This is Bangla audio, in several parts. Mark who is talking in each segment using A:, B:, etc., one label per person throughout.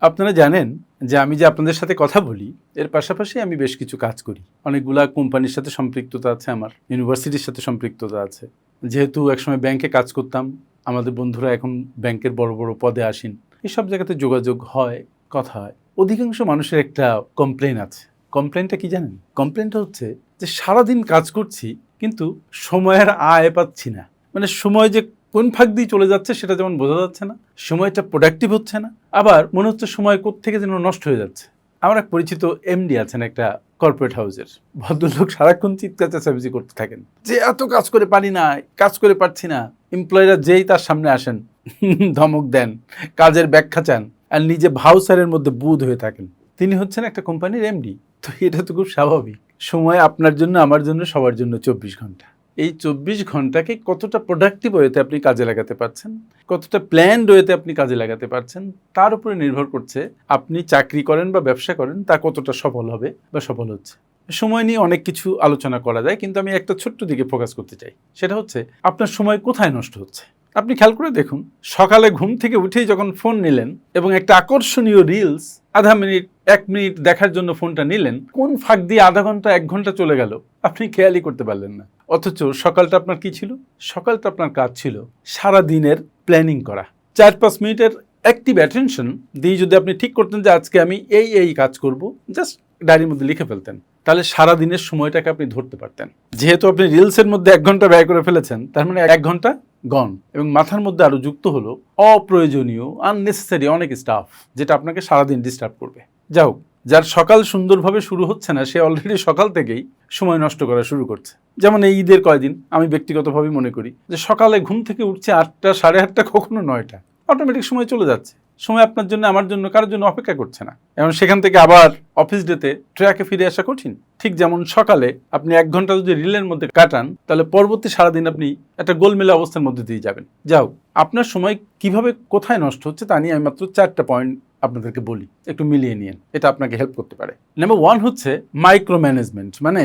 A: আপনারা জানেন যে আমি যে আপনাদের সাথে কথা বলি এর পাশাপাশি আমি বেশ কিছু কাজ করি। অনেকগুলা কোম্পানির সাথে সম্পৃক্ততা আছে, আমার ইউনিভার্সিটির সাথে সম্পৃক্ততা আছে। যেহেতু একসময় ব্যাংকে কাজ করতাম, আমাদের বন্ধুরা এখন ব্যাংকের বড় বড় পদে আসেন, এসব জায়গাতে যোগাযোগ হয়, কথা হয়। অধিকাংশ মানুষের একটা কমপ্লেন আছে। কমপ্লেনটা কি জানেন? কমপ্লেনটা হচ্ছে যে সারাদিন কাজ করছি কিন্তু সময়ের আয় পাচ্ছি না। মানে সময় যে কোন ফাঁক দিয়ে চলে যাচ্ছে সেটা যেমন বোঝা যাচ্ছে না, সময়টা প্রোডাক্টিভ হচ্ছে না, আবার মনে হচ্ছে সময় কোত্থেকে যেন নষ্ট হয়ে যাচ্ছে। আমার এক পরিচিত এমডি আছেন একটা কর্পোরেট হাউসের। ভদ্রলোক সারাক্ষণ চিৎকার চেঁচামেচি করতে থাকেন যে এত কাজ করে পারি না, কাজ করে পারছি না। এমপ্লয়িরা যেই তার সামনে আসেন ধমক দেন, কাজের ব্যাখ্যা চান, আর নিজে ভাউচারের মধ্যে বুঁদ হয়ে থাকেন। তিনি হচ্ছেন একটা কোম্পানির এমডি। তো এটা তো খুব স্বাভাবিক। সময় আপনার জন্য, আমার জন্য, সবার জন্য 24 ঘন্টা। এই 24 ঘন্টাকে কতটা প্রোডাক্টিভ ওয়েতে আপনি কাজে লাগাতে পারছেন, কতটা প্ল্যান্ড ওয়েতে আপনি কাজে লাগাতে পারছেন, তার উপরে নির্ভর করছে আপনি চাকরি করেন বা ব্যবসা করেন তা কতটা সফল হবে বা সফল হচ্ছে। সময় নিয়ে অনেক কিছু আলোচনা করা যায়, কিন্তু আমি একটা ছোট্ট দিকে ফোকাস করতে চাই। সেটা হচ্ছে আপনার সময় কোথায় নষ্ট হচ্ছে। আপনি খেয়াল করে দেখুন, সকালে ঘুম থেকে উঠেই যখন ফোন নিলেন এবং একটা আকর্ষণীয় রিলস আধা মিনিট 1 মিনিট দেখার জন্য ফোনটা নিলেন, কোন ফাঁক দিয়ে আধা ঘন্টা 1 ঘন্টা চলে গেল আপনি খেয়ালই করতে পারলেন না। অথচ সকালটা আপনার কি ছিল? সকালটা আপনার কাজ ছিল সারা দিনের প্ল্যানিং করা। 4-5 মিনিটের অ্যাক্টিভ অ্যাটেনশন দিয়ে যদি আপনি ঠিক করতেন যে আজকে আমি এই কাজ করব, জাস্ট ডায়েরির মধ্যে লিখে ফেলতেন, তাহলে সারা দিনের সময়টাকে আপনি ধরতে পারতেন। যেহেতু আপনি রিলসের মধ্যে 1 ঘন্টা ব্যয় করে ফেলেছেন, তার মানে 1 ঘন্টা গন, এবং মাথার মধ্যে আরো যুক্ত হলো অপ্রয়োজনীয় আননেসেসারি অনেক স্টাফ, যেটা আপনাকে সারাদিন ডিস্টার্ব করবে। যাও, যার সকাল সুন্দরভাবে শুরু হচ্ছে না, সে অলরেডি সকাল থেকেই সময় নষ্ট করা শুরু করছে। যেমন এই ঈদের কয়দিন আমি ব্যক্তিগতভাবে মনে করি যে সকালে ঘুম থেকে উঠছে 8টা, 8:30, কখনো 9টা, অটোমেটিক সময় চলে যাচ্ছে। সময় আপনার জন্য, আমার জন্য, কারোর জন্য অপেক্ষা করছে না। এবং সেখান থেকে আবার অফিস ডেতে ট্র্যাকে ফিরে আসা কঠিন। ঠিক যেমন সকালে আপনি 1 ঘন্টা যদি রিলের মধ্যে কাটান, তাহলে পরবর্তী সারাদিন আপনি একটা গোলমেলা অবস্থার মধ্যে দিয়ে যাবেন। যাও, আপনার সময় কিভাবে কোথায় নষ্ট হচ্ছে তা নিয়ে আমি মাত্র 4টা পয়েন্ট আপনাদেরকে বলি, একটু মিলিয়ে নিন, এটা আপনাকে হেল্প করতে পারে। নাম্বার 1 হচ্ছে মাইক্রো ম্যানেজমেন্ট, মানে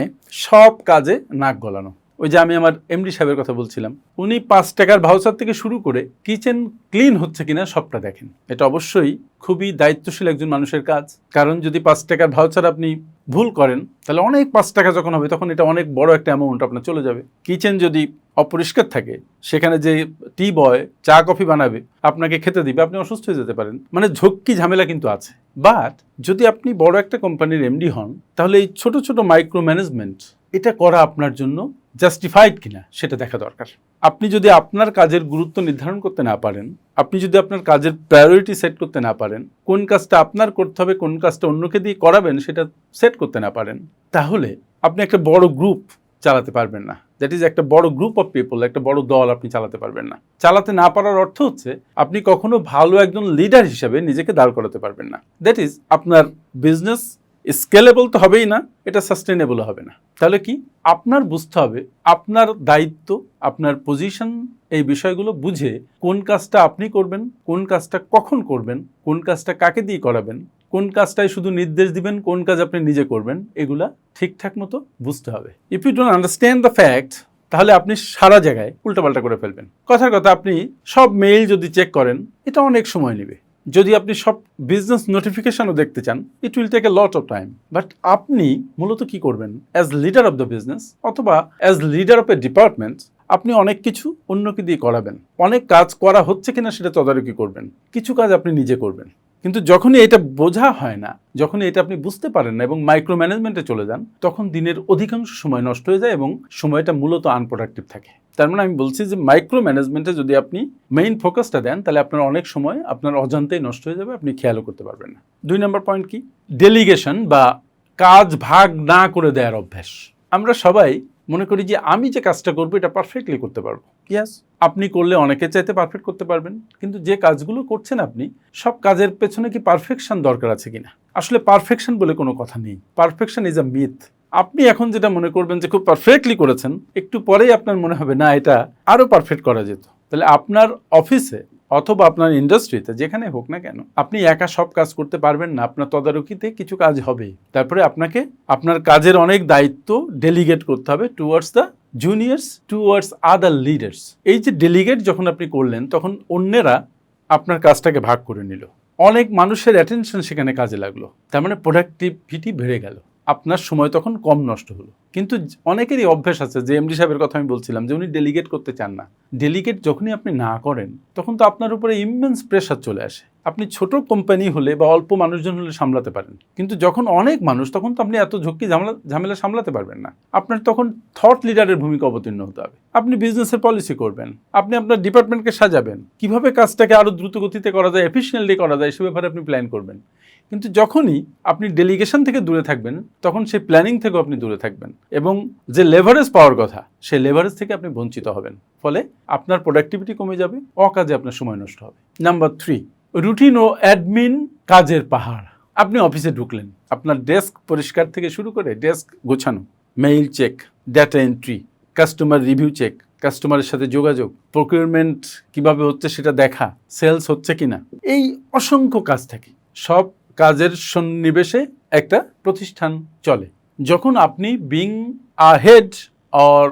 A: সব কাজে নাক গলানো। ওই যে আমি আমার এমডি সাহেবের কথা বলছিলাম, উনি 5 টাকার ভাউচার থেকে শুরু করে কিচেন ক্লিন হচ্ছে কিনা সবটা দেখেন। এটা অবশ্যই খুবই দায়িত্বশীল একজন মানুষের কাজ, কারণ যদি 5 টাকার ভাউচার আপনি ভুল করেন, তাহলে অনেক 5 টাকা যখন হবে তখন এটা অনেক বড় একটা অ্যামাউন্ট আপনার চলে যাবে। কিচেন যদি অপরিষ্কার থাকে, সেখানে যে টি বয় চা কফি বানাবে, আপনাকে খেতে দিবে, আপনি অসুস্থ হয়ে যেতে পারেন। মানে ঝক্কি ঝামেলা কিন্তু আছে। বাট যদি আপনি বড় একটা কোম্পানির এমডি হন, তাহলে এই ছোট ছোট মাইক্রো ম্যানেজমেন্ট এটা করা আপনার জন্য জাস্টিফাইড কিনা সেটা দেখা দরকার। আপনি যদি আপনার কাজের গুরুত্ব নির্ধারণ করতে না পারেন, আপনি যদি আপনার কাজের প্রায়োরিটি সেট করতে না পারেন, কোন কাজটা আপনার করতে হবে, কোন কাজটা অন্যকে দিয়ে করাবেন সেটা সেট করতে না পারেন, তাহলে আপনি একটা বড় গ্রুপ চালাতে পারবেন না। দ্যাট ইজ একটা বড় গ্রুপ অফ পিপল, একটা বড় দল আপনি চালাতে পারবেন না। চালাতে না পারার অর্থ হচ্ছে আপনি কখনো ভালো একজন লিডার হিসেবে নিজেকে দাঁড় করাতে পারবেন না। দ্যাট ইজ আপনার বিজনেস স্কেলেবল তো হবেই না, এটা সাস্টেনেবল হবে না। তাহলে কি আপনার বুঝতে হবে আপনার দায়িত্ব, আপনার পজিশন, এই বিষয়গুলো বুঝে কোন কাজটা আপনি করবেন, কোন কাজটা কখন করবেন, কোন কাজটা কাকে দিয়ে করাবেন, কোন কাজটাই শুধু নির্দেশ দিবেন, কোন কাজ আপনি নিজে করবেন, এগুলা ঠিকঠাক মতো বুঝতে হবে। If you don't understand the fact, তাহলে আপনি সারা জায়গায় উল্টাপাল্টা করে ফেলবেন। কথার কথা, আপনি সব মেইল যদি চেক করেন, এটা অনেক সময় নেবে। যদি আপনি সব বিজনেস নোটিফিকেশনও দেখতে চান, it will take a lot of time. But আপনি মূলত কি করবেন, as leader of the business অথবা as leader of a department, আপনি অনেক কিছু অন্যকে দিয়ে করাবেন। অনেক কাজ করা হচ্ছে কিনা সেটা তদারকি করবেন। কিছু কাজ আপনি নিজে করবেন। কিন্তু যখনই এটা বোঝা হয় না, যখনই এটা আপনি বুঝতে পারেন না এবং মাইক্রো ম্যানেজমেন্টে চলে যান, তখন দিনের অধিকাংশ সময় নষ্ট হয়ে যায় এবং সময়টা মূলত আনপ্রোডাক্টিভ থাকে। তার মানে আমি বলছি যে মাইক্রো ম্যানেজমেন্টে যদি আপনি মেইন ফোকাসটা দেন, তাহলে আপনার অনেক সময় আপনার অজান্তেই নষ্ট হয়ে যাবে, আপনি খেয়ালও করতে পারবেন না। 2 নম্বর পয়েন্ট কি? ডেলিগেশন বা কাজ ভাগ না করে দেওয়ার অভ্যাস। আমরা সবাই মনে করি যে আমি যে কাজটা করবো এটা পারফেক্টলি করতে পারবো। ইয়াস, আপনি করলে অনেকের চাইতে পারফেক্ট করতে পারবেন, কিন্তু যে কাজগুলো করছেন আপনি, সব কাজের পেছনে কি পারফেকশন দরকার আছে কিনা? আসলে পারফেকশন বলে কোনো কথা নেই। Perfection is a myth. আপনি এখন যেটা মনে করবেন যে খুব পারফেক্টলি করেছেন, একটু পরেই আপনার মনে হবে না, এটা আরো পারফেক্ট করা যেত। তাহলে আপনার অফিসে অথবা আপনার ইন্ডাস্ট্রিতে যেখানে হোক না কেন, আপনি একা সব কাজ করতে পারবেন না। আপনার তদারকিতে কিছু কাজ হবে, তারপরে আপনাকে আপনার কাজের অনেক দায়িত্ব ডেলিগেট করতে হবে towards the juniors, towards other leaders. এই যে ডেলিগেট যখন আপনি করলেন, তখন অন্যেরা আপনার কাজটাকে ভাগ করে নিল। অনেক মানুষের অ্যাটেনশন সেখানে কাজে লাগলো, তার মানে প্রোডাক্টিভিটি বেড়ে গেল, আপনার সময় তখন কম নষ্ট হলো। কিন্তু অনেকেরই অভ্যাস আছে, যে এমডি সাহেবের কথা আমি বলছিলাম, যে উনি ডেলিগেট করতে চান না। ডেলিগেট যখনই আপনি না করেন তখন তো আপনার উপরে ইমেন্স প্রেশার চলে আসে। আপনি ছোট কোম্পানি হলে বা অল্প মানুষজন হলে সামলাতে পারেন, কিন্তু যখন অনেক মানুষ, তখন তো আপনি এত ঝক্কি ঝামেলা সামলাতে পারবেন না। আপনার তখন থট লিডারের ভূমিকা অবতীর্ণ হতে হবে। আপনি বিজনেসের পলিসি করবেন, আপনি আপনার ডিপার্টমেন্টকে সাজাবেন, কিভাবে কাজটাকে আরও দ্রুত গতিতে করা যায়, এফিশিয়েন্টলি করা যায়, সে ব্যাপারে আপনি প্ল্যান করবেন। কিন্তু যখনই আপনি ডেলিগেশন থেকে দূরে থাকবেন, তখন সেই প্ল্যানিং থেকেও আপনি দূরে থাকবেন, এবং যে লেভারেজ পাওয়ার কথা, সেই লেভারেজ থেকে আপনি বঞ্চিত হবেন। ফলে আপনার প্রোডাক্টিভিটি কমে যাবে, অকাজে আপনার সময় নষ্ট হবে। নাম্বার 3, রুটিন ও অ্যাডমিন কাজের পাহাড়। আপনি অফিসে ঢুকলেন, আপনার ডেস্ক পরিষ্কার থেকে শুরু করে ডেস্ক গোছানো, mail check, data entry, customer review check, কাস্টমারের সাথে যোগাযোগ, প্রকিউরমেন্ট কিভাবে হচ্ছে সেটা দেখা, সেলস হচ্ছে কিনা, এই অসংখ্য কাজ থাকে। সব কাজের সন্নিবেশে একটা প্রতিষ্ঠান চলে। যখন আপনি being a head or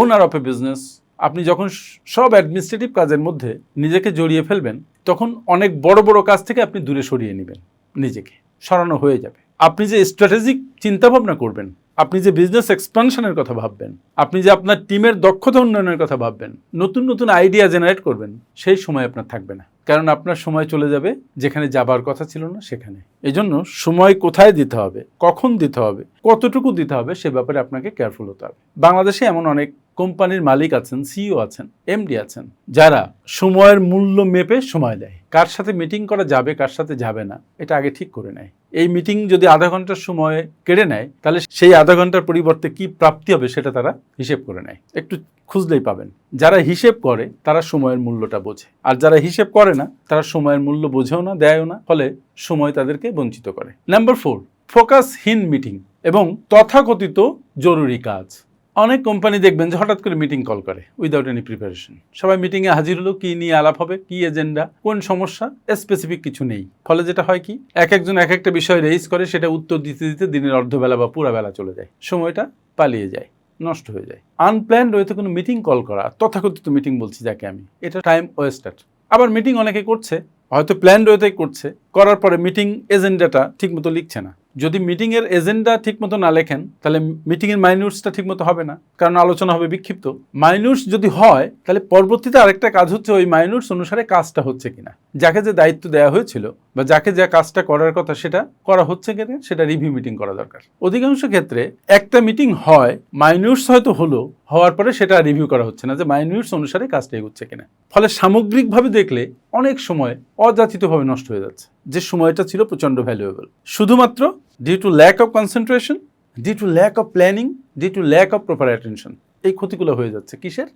A: owner of A business, আপনি যখন সব অ্যাডমিনিস্ট্রেটিভ কাজের মধ্যে নিজেকে জড়িয়ে ফেলবেন, তখন অনেক বড় বড় কাজ থেকে আপনি দূরে সরিয়ে নেবেন, নিজেকে সরানো হয়ে যাবে। আপনি যে স্ট্র্যাটেজিক চিন্তাভাবনা করবেন, আপনি যে বিজনেস এক্সপানশনের কথা ভাববেন, আপনি যে আপনার টিমের দক্ষতা উন্নয়নের কথা ভাববেন, নতুন নতুন আইডিয়া জেনারেট করবেন, সেই সময় আপনার থাকবে না। কারণ আপনার সময় চলে যাবে যেখানে যাবার কথা ছিল না সেখানে। এজন্য সময় কোথায় দিতে হবে, কখন দিতে হবে, কতটুকু দিতে হবে, সে ব্যাপারে আপনাকে কেয়ারফুল হতে হবে। বাংলাদেশে এমন অনেক কোম্পানির মালিক আছেন, সিইও আছেন, এমডি আছেন, যারা সময়ের মূল্য মেপে সময় দেয়। কার সাথে মিটিং করা যাবে, কার সাথে যাবে না, এটা আগে ঠিক করে নেয়। এই মিটিং যদি আধা ঘন্টার সময় কেড়ে নেয়, তাহলে সেই আধা ঘন্টার পরিবর্তে কি প্রাপ্তি হবে সেটা তারা হিসেব করে নেয়। একটু খুঁজলেই পাবেন। যারা হিসেব করে তারা সময়ের মূল্যটা বোঝে, আর যারা হিসেব করে না তারা সময়ের মূল্য বোঝেও না, দেয়ও না, ফলে সময় তাদেরকে বঞ্চিত করে। নাম্বার 4, ফোকাসহীন মিটিং এবং তথাকথিত জরুরি কাজ। অনেক কোম্পানি দেখবেন যে হঠাৎ করে মিটিং কল করে উইদাউট এনি প্রিপারেশন। সবাই মিটিংয়ে হাজির হলো, কি নিয়ে আলাপ হবে, কি এজেন্ডা, কোন সমস্যা, স্পেসিফিক কিছু নেই। ফলে যেটা হয় কি, একজন এক একটা বিষয় রেইজ করে, সেটা উত্তর দিতে দিতে দিনের অর্ধবেলা বা পুরা বেলা চলে যায়, সময়টা পালিয়ে যায়, নষ্ট হয়ে যায়। আনপ্ল্যান্ড ওয়েতে কোনো মিটিং কল করা, তথাকথিত মিটিং বলছি যাকে আমি, এটা টাইম ওয়েস্টার। আবার মিটিং অনেকে করছে, হয়তো প্ল্যান্ড ওয়েতেই করছে, করার পরে মিটিং এজেন্ডাটা ঠিকমতো লিখছে না। যদি মিটিংয়ের এজেন্ডা ঠিকমতো না লেখেন, তাহলে মিটিংয়ের মাইনুটসটা ঠিকমতো হবে না, কারণ আলোচনা হবে বিক্ষিপ্ত। মাইনুটস যদি হয়, তাহলে পরবর্তীতে আরেকটা কাজ হচ্ছে ওই মাইনুটস অনুসারে কাজটা হচ্ছে কিনা, যাকে যে দায়িত্ব দেওয়া হয়েছিল বা যাকে যে কাজটা করার কথা সেটা করা হচ্ছে কিনা, সেটা রিভিউ মিটিং করা দরকার। অধিকাংশ ক্ষেত্রে একটা মিটিং হয়, মাইনুটস হয়তো হলো, হওয়ার পরে সেটা রিভিউ করা হচ্ছে না যে মাইনুটস অনুসারে কাজটা এগোচ্ছে কিনা। ফলে সামগ্রিকভাবে দেখলে অনেক সময় অযাচিতভাবে নষ্ট হয়ে যাচ্ছে, যে সময়টা ছিল প্রচণ্ড ভ্যালুয়েবল। শুধুমাত্র due to lack of concentration, due to lack of planning, due to lack of proper attention, এই ক্ষতিগুলো হয়ে যাচ্ছে। কিসের?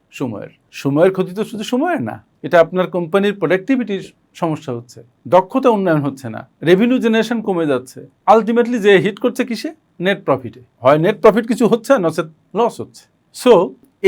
A: সময়ের ক্ষতি তো শুধু সময়ের না, এটা আপনার কোম্পানির প্রোডাক্টিভিটির সমস্যা হচ্ছে, দক্ষতা উন্নয়ন হচ্ছে না, রেভিনিউ জেনারেশন কমে যাচ্ছে। আলটিমেটলি যে হিট করছে কিসে? নেট প্রফিটে। হয় নেট প্রফিট কিছু হচ্ছে, নচেত লস হচ্ছে। সো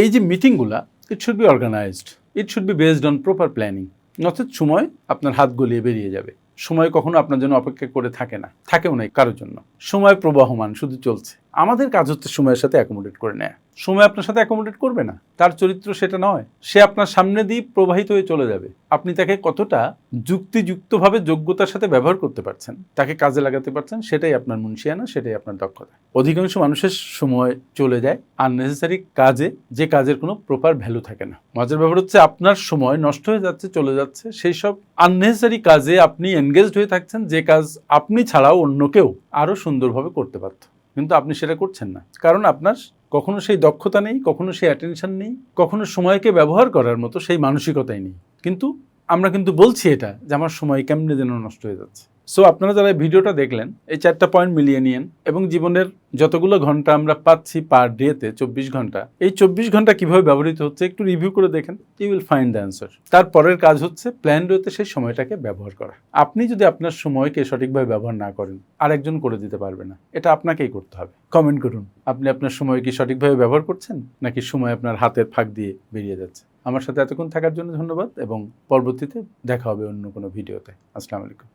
A: এই যে মিটিংগুলা, it should be organised, it should be based on proper planning, নচেত সময় আপনার হাত গলিয়ে বেরিয়ে যাবে। সময় কখনো আপনার জন্য অপেক্ষা করে থাকে না, থাকেও নাই কারোর জন্য। সময় প্রবাহমান, শুধু চলছে। আমাদের কাজ হচ্ছে সময়ের সাথে অ্যাকোমোডেট করে নেয়। সময় আপনার সাথে অ্যাকোমোডেট করবে না, তার চরিত্র সেটা নয়। সে আপনার সামনে দিয়ে প্রবাহিত হয়ে চলে যাবে। আপনি তাকে কতটা যুক্তিযুক্তভাবে যোগ্যতার সাথে ব্যবহার করতে পারছেন, তাকে কাজে লাগাতে পারছেন, সেটাই আপনার মুনশিয়ানা, সেটাই আপনার দক্ষতা। অধিকাংশ মানুষের সময় চলে যায় আননেসেসারি কাজে, যে কাজের কোনো প্রপার ভ্যালু থাকে না। মজার ব্যাপার হচ্ছে আপনার সময় নষ্ট হয়ে যাচ্ছে, চলে যাচ্ছে সেই সব আননেসেসারি কাজে আপনি এনগেজড হয়ে থাকছেন, যে কাজ আপনি ছাড়াও অন্য কেউ আরও সুন্দরভাবে করতে পারত, কিন্তু আপনি সেটা করছেন না। কারণ আপনার কখনো সেই দক্ষতা নেই, কখনো সেই অ্যাটেনশন নেই, কখনো সময়কে ব্যবহার করার মতো সেই মানসিকতাই নেই। কিন্তু আমরা কিন্তু বলছি এটা, যে আমার সময় কেমনে যেন নষ্ট হয়ে যাচ্ছে। সো আপনারা যারা ভিডিওটা দেখলেন, এই 4টা পয়েন্ট মিলিয়ে নিন, এবং জীবনের যতগুলো ঘন্টা আমরা পাচ্ছি পার ডেতে, 24 ঘন্টা, এই 24 ঘন্টা কিভাবে ব্যবহৃত হচ্ছে একটু রিভিউ করে দেখেন, you will find the answer. তারপরের কাজ হচ্ছে প্ল্যান রয়েতে সেই সময়টাকে ব্যবহার করা। আপনি যদি আপনার সময়কে সঠিকভাবে ব্যবহার না করেন, আরেকজন করে দিতে পারবে না, এটা আপনাকেই করতে হবে। কমেন্ট করুন, আপনি আপনার সময় কি সঠিকভাবে ব্যবহার করছেন, নাকি সময় আপনার হাতের ফাঁক দিয়ে বেরিয়ে যাচ্ছে। আমার সাথে এতক্ষণ থাকার জন্য ধন্যবাদ, এবং পরবর্তীতে দেখা হবে অন্য কোনো ভিডিওতে। আসসালামু আলাইকুম।